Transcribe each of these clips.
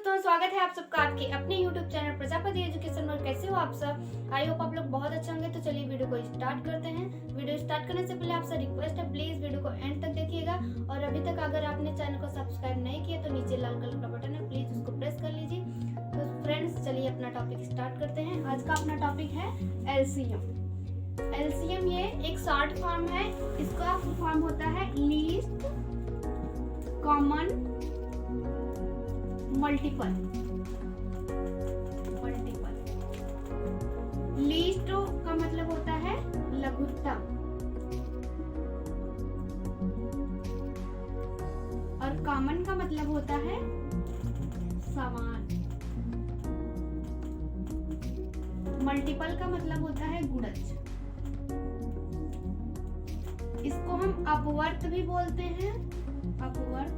दोस्तों, स्वागत है आप सबका आपके अपने YouTube चैनल प्रजापति एजुकेशन में। कैसे हो आप सब? आई होप आप लोग बहुत अच्छे होंगे। तो चलिए वीडियो को स्टार्ट करते हैं। वीडियो स्टार्ट करने से पहले आपसे रिक्वेस्ट है, प्लीज वीडियो को एंड तक देखिएगा। और अभी तक अगर आपने चैनल को सब्सक्राइब नहीं किया तो नीचे लाल कलर का बटन है, प्लीज उसको प्रेस कर लीजिए। तो फ्रेंड्स, चलिए अपना टॉपिक स्टार्ट करते हैं। आज का अपना टॉपिक है एलसीएम। एलसीएम ये एक शॉर्ट फॉर्म है। इसका फुल फॉर्म होता है लीस्ट कॉमन मल्टीपल। लीस्ट का मतलब होता है लघुत्तम, और कॉमन का मतलब होता है समान। मल्टीपल का मतलब होता है गुणज। इसको हम अपवर्त भी बोलते हैं, अपवर्त।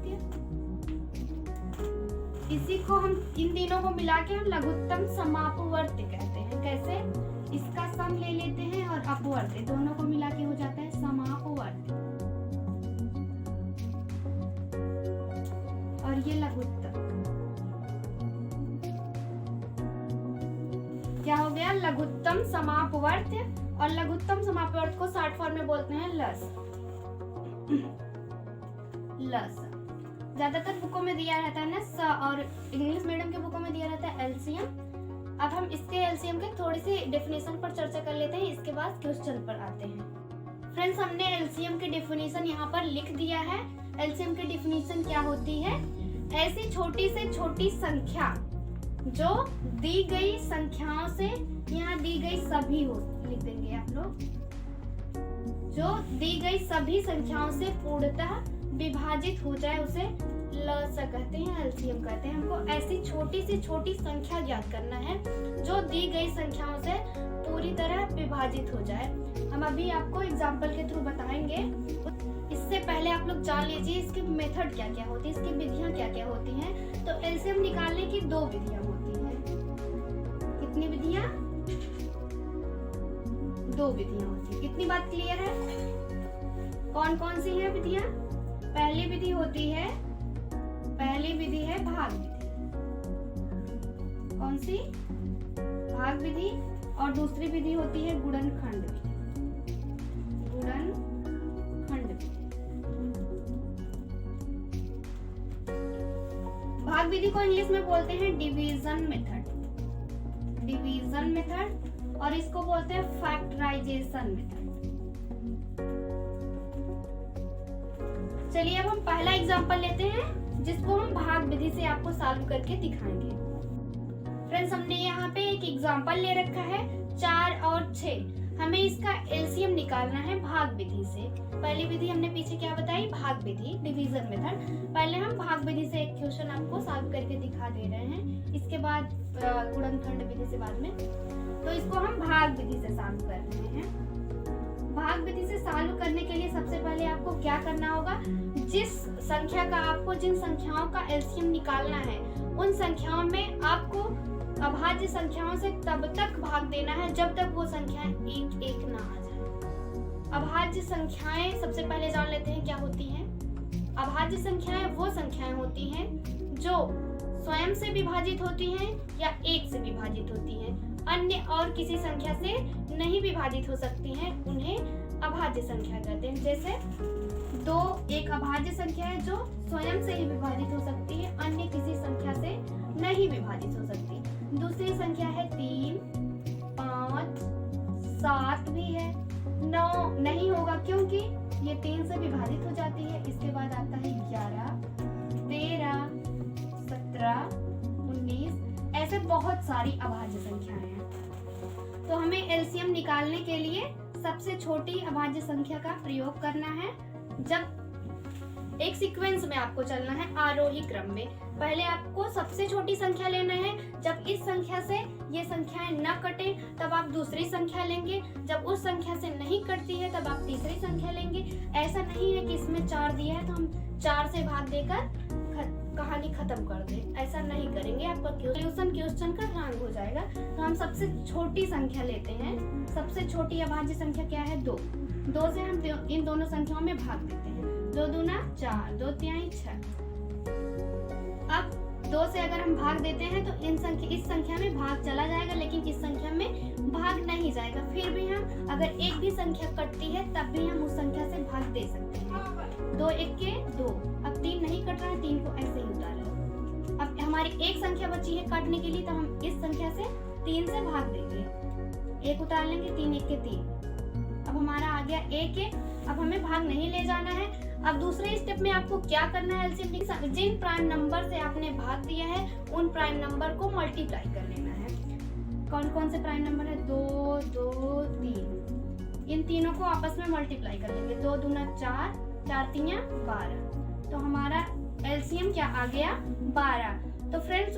इसी को हम इन तीनों को मिला के हम लघुत्तम समापवर्त कहते हैं। कैसे? इसका सम ले लेते हैं और अपवर्त, दोनों को मिला के हो जाता है समापवर्त, और ये लघुत्तम क्या हो गया? लघुत्तम समापवर्त। और लघुत्तम समापवर्त को शॉर्ट फॉर्म में बोलते हैं लस। लस ज्यादातर बुकों में दिया रहता है ना स, और इंग्लिश मीडियम के बुकों में दिया रहता है एलसीएम। अब हम इसके एलसीएम के थोड़ी सी डेफिनेशन पर चर्चा कर लेते हैं, इसके बाद क्वेश्चन पर आते हैं। फ्रेंड्स, हमने एलसीएम की डेफिनेशन यहाँ पर लिख दिया है। एलसीएम की डेफिनेशन क्या होती है? ऐसी छोटी से छोटी संख्या जो दी गई संख्याओं से, यहाँ दी गई सभी हो, लिख देंगे आप लोग, जो दी गई सभी संख्याओं से पूर्णतः विभाजित हो जाए, उसे लस कहते हैं, एलसीएम कहते हैं। हमको ऐसी छोटी से छोटी संख्या ज्ञात करना है जो दी गई संख्याओं से पूरी तरह विभाजित हो जाए। हम अभी आपको एग्जांपल के थ्रू बताएंगे। इससे पहले आप लोग जान लीजिए इसकी मेथड क्या क्या होती है, इसकी विधियां क्या क्या होती हैं। तो एलसीएम निकालने की दो विधियां होती हैं। कितनी विधियां? दो विधियां होती है। कितनी बात क्लियर है? कौन कौन सी है विधियां? पहली विधि होती है, पहली विधि है भाग विधि। कौन सी? भाग विधि। और दूसरी विधि होती है गुणनखंड विधि। गुणनखंड विधि। भाग विधि को इंग्लिश में बोलते हैं डिवीजन मेथड, डिवीजन मेथड, और इसको बोलते हैं फैक्टराइजेशन मेथड। चलिए अब हम पहला एग्जांपल लेते हैं, जिसको हम भाग विधि से आपको सॉल्व करके दिखाएंगे। फ्रेंड्स, हमने यहाँ पे एक एग्जांपल ले रखा है 4 और 6। हमें इसका एलसीएम निकालना है भाग विधि से। पहली विधि हमने पीछे क्या बताई? भाग विधि, डिवीजन मेथड। पहले हम भाग विधि से एक क्वेश्चन आपको सॉल्व करके दिखा दे रहे हैं, इसके बाद गुणनखंड विधि से बाद में। तो इसको हम भाग विधि से सॉल्व कर रहे हैं। भाग विधि से सॉल्व करने के लिए सबसे पहले आपको क्या करना होगा? जिस संख्या का आपको, जिन संख्याओं का एलसीएम निकालना है, उन संख्याओं में आपको अभाज्य संख्याओं से तब तक भाग देना है जब तक वो संख्याएं एक एक ना आ जाए। अभाज्य संख्याएं सबसे पहले जान लेते हैं क्या होती हैं। अभाज्य संख्याएं वो संख्याएं होती हैं जो स्वयं से विभाजित होती हैं या एक से विभाजित होती हैं, अन्य और किसी संख्या से नहीं विभाजित हो सकती हैं, उन्हें अभाज्य संख्या कहते हैं। जैसे 2 एक अभाज्य संख्या है जो स्वयं से ही विभाजित हो सकती है, अन्य किसी संख्या से नहीं विभाजित हो सकती। दूसरी संख्या है 3, 5, 7 भी है। 9 नहीं होगा क्योंकि ये 3 से विभाजित हो जाती है। इसके बाद आता है 11, 13, 17, 19, ऐसे बहुत सारी अभाज्य संख्याएं हैं। तो हमें एलसीएम निकालने के लिए सबसे छोटी अभाज्य संख्या का प्रयोग करना है। जब एक सीक्वेंस में आपको चलना है, आरोही क्रम में। पहले आपको सबसे छोटी संख्या लेना है। जब इस संख्या से ये संख्याएं न कटे तब आप दूसरी संख्या लेंगे। जब उस संख्या से नहीं कटती है तब आप तीसरी संख्या लेंगे। ऐसा नहीं है कि इसमें 4 दिया है तो हम 4 से भाग देकर कहानी खत्म कर दें, ऐसा नहीं करेंगे। आपका क्वेश्चन का रंग हो जाएगा। तो हम सबसे छोटी संख्या लेते हैं। सबसे छोटी अभाज्य संख्या क्या है? 2। 2 से हम इन दोनों संख्याओं में भाग देते हैं। 2 दूना 4, 2 तिहाई 6। अब 2 से अगर हम भाग देते हैं तो इस संख्या में भाग चला जाएगा, लेकिन इस संख्या में भाग नहीं जाएगा। फिर भी हम अगर एक भी संख्या कटती है तब भी हम उस संख्या से भाग दे सकते हैं। 2 1 के 2। अब 3 नहीं कट रहा है, 3 को ऐसे ही उतार लो। अब हमारी एक संख्या बची है काटने के लिए, तो हम इस संख्या से 3 से भाग देंगे। 1 उतार लेंगे, 3 1 के 3। अब हमारा आ गया 1 1। अब हमें भाग नहीं ले जाना है। अब दूसरे स्टेप में आपको क्या करना है, एलसीएम जिन प्राइम नंबर से आपने भाग दिया है उन प्राइम नंबर को मल्टीप्लाई कर लेना है। कौन कौन से प्राइम नंबर है? 2 2 3। इन तीनों को आपस में मल्टीप्लाई कर लेंगे। 2 दूना 4, 4 3 12। तो हमारा एलसीएम क्या आ गया? 12। तो फ्रेंड्स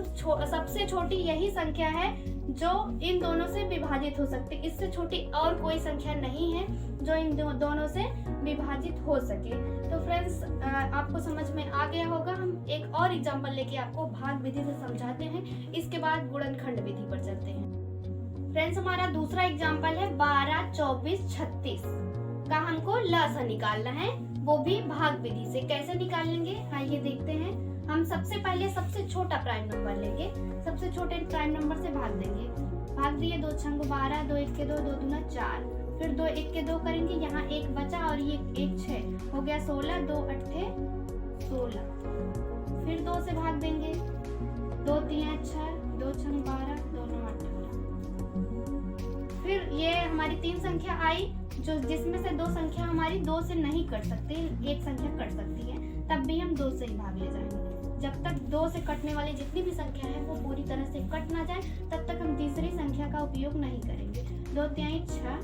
सबसे छोटी यही संख्या है जो इन दोनों से विभाजित हो सकती है। इससे छोटी और कोई संख्या नहीं है जो इन दोनों से विभाजित हो सके। तो फ्रेंड्स आपको समझ में आ गया होगा। हम एक और एग्जांपल लेके आपको भाग विधि से समझाते हैं, इसके बाद गुणनखंड विधि पर चलते हैं। फ्रेंड्स हमारा दूसरा एग्जांपल है 12 24 36 का हमको लसा निकालना है, वो भी भाग विधि से। कैसे निकालेंगे आइए देखते हैं। हम सबसे पहले सबसे छोटा प्राइम नंबर लेंगे, सबसे छोटे प्राइम नंबर से भाग देंगे। भाग दिए, 2 छंग 12, 2 1 के 2, 2 दूना 4। फिर 2 1 के 2 करेंगे, यहाँ 1 बचा और ये 1 6 हो गया 16, 2 8 16। फिर 2 से भाग देंगे, 2 3 6, 2 छंग 12, 2 9 18। फिर ये हमारी 3 संख्या आई जो जिसमें से 2 संख्या हमारी 2 से नहीं कट सकती, एक संख्या कट सकती है, तब भी हम 2 से ही भाग ले जाएंगे। जब तक 2 से कटने वाली जितनी भी संख्या है वो पूरी तरह से कट ना जाए तब तक हम तीसरी संख्या का उपयोग नहीं करेंगे। 2 3 6,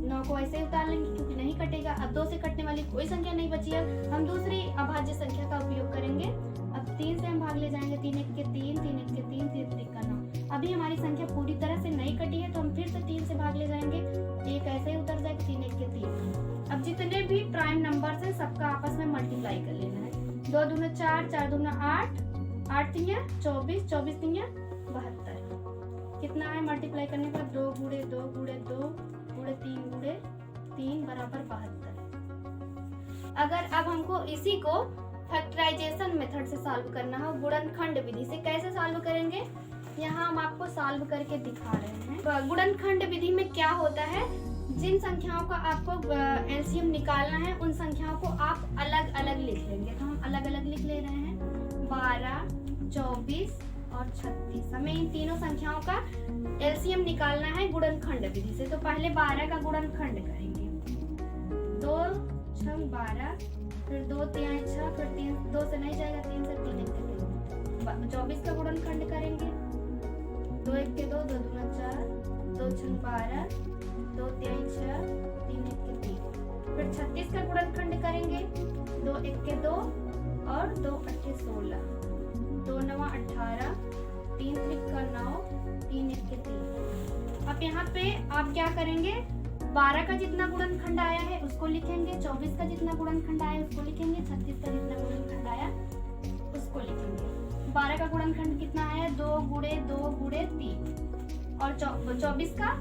9 को ऐसे उतार लेंगे क्योंकि नहीं कटेगा। अब 2 से कटने वाली कोई संख्या नहीं बची है, हम दूसरी अभाज्य संख्या का उपयोग करेंगे। अब 3 से हम भाग ले जाएंगे, 3 1 के 3, 3 1 के 3, 3 3 का 9। अभी हमारी संख्या पूरी तरह से नहीं कटी है तो हम फिर से 3 से भाग ले जाएंगे, एक ऐसे ही उतर जाएगा, 3 1 के 3। अब जितने भी प्राइम नंबर है सबका आपस में मल्टीप्लाई कर लेना है। 2 दूना 4, 4 दूना 8, 8 3 24, 24 3 72। कितना है मल्टीप्लाई करने पर? 2 गुणे 2 गुणे 2 गुणे 3 गुणे 3 बराबर 72। अगर अब हमको इसी को फैक्टराइजेशन मेथड से सॉल्व करना हो, गुणनखंड विधि से, कैसे सॉल्व करेंगे यहाँ हम आपको सॉल्व करके दिखा रहे हैं। गुणनखंड विधि में क्या होता है, जिन संख्याओं का आपको एलसीएम निकालना है उन संख्याओं को आप अलग अलग लिख लेंगे। तो हम अलग अलग लिख ले रहे हैं, 12 24 और 36। हमें इन तीनों संख्याओं का एलसीएम निकालना है गुणनखंड विधि से। तो पहले 12 का गुणनखंड करेंगे, 2 6 12, फिर 2 3 6, फिर 3 2 से नहीं जाएगा, 3 से 3 1 के 3। 24 का गुणनखंड करेंगे, 2 1 के 2, 2 दूना 4, 2 6 12, 2 3 6, 3 1 के 3। फिर 36 का गुणनखंड करेंगे, 2 1 के 2 और 2 8 16, 2 9 18, 3 3 का 9, 3 1 के 3। अब यहाँ पे आप क्या करेंगे, 12 का जितना गुणनखंड आया है उसको लिखेंगे, 24 का जितना गुणनखंड आया उसको लिखेंगे, 36 का जितना गुणनखंड आया उसको लिखेंगे। 12 का गुणनखंड कितना आया? 2 गुणे 2 गुणे 3। और 24 का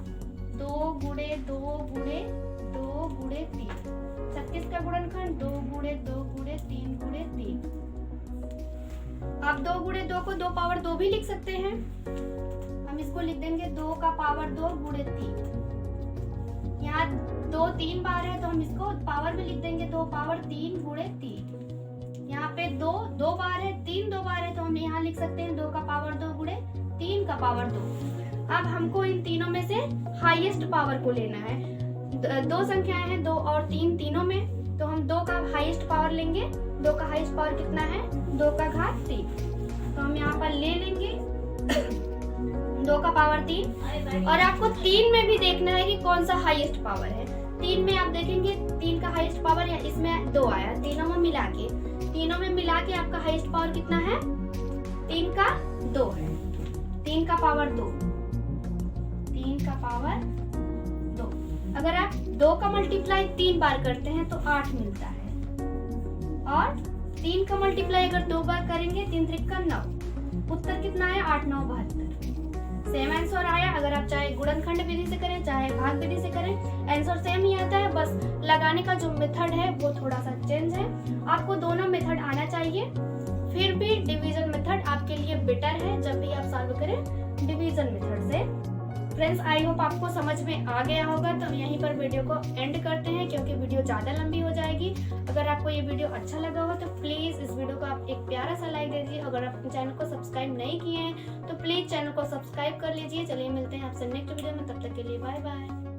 2 गुणे 2 गुणे 2 गुणे 3। 36 का गुणनखंड 2 गुणे 2 गुणे 3 गुणे 3। आप 2 गुणे 2 को 2 पावर 2 भी लिख सकते हैं। हम इसको लिख देंगे 2 का पावर 2 गुणे 3। यहाँ 2 3 बार है तो हम इसको पावर में लिख देंगे, 2 पावर 3 गुणे 3। यहाँ पे 2 2 बार है, 3 2 बार है तो हम यहाँ लिख सकते हैं 2 का पावर 2 गुणे 3 का पावर 2। अब हमको इन तीनों में से हाईएस्ट पावर को लेना है। 2 संख्याएं हैं, 2 और 3 तीनों में, तो हम 2 का हाईएस्ट पावर लेंगे। 2 का हाईएस्ट पावर कितना है? 2 का घात 3। तो हम यहाँ पर ले लेंगे 2 का पावर 3। और आपको 3 में भी देखना है कि कौन सा हाईएस्ट पावर है। 3 में आप देखेंगे 3 का हाईएस्ट पावर या इसमें 2 आया, तीनों में मिला के आपका हाईएस्ट पावर कितना है? 3 का 2 है। 3 का पावर 2, 3 का पावर 2। अगर आप 2 का मल्टीप्लाई 3 बार करते हैं तो 8 मिलता है, और 3 का मल्टीप्लाई अगर 2 बार करेंगे 3 3 का 9। उत्तर कितना है? 8 9 72। सेम आंसर आया। अगर आप चाहे गुणनखंड विधि से करें चाहे भाग विधि से करें, आंसर सेम ही आता है, बस लगाने का जो मेथड है वो थोड़ा सा चेंज है। आपको दोनों मेथड आना चाहिए। फिर भी डिवीजन मेथड आपके लिए बेटर है जब भी आप सॉल्व करें डिवीजन मेथड से। फ्रेंड्स आई होप आपको समझ में आ गया होगा। तो हम यहीं पर वीडियो को एंड करते हैं क्योंकि वीडियो ज़्यादा लंबी हो जाएगी। अगर आपको ये वीडियो अच्छा लगा हो तो प्लीज़ इस वीडियो को आप एक प्यारा सा लाइक दे दीजिए। अगर आप चैनल को सब्सक्राइब नहीं किए हैं तो प्लीज़ चैनल को सब्सक्राइब कर लीजिए। चलिए मिलते हैं आपसे नेक्स्ट वीडियो में, तब तक के लिए बाय बाय।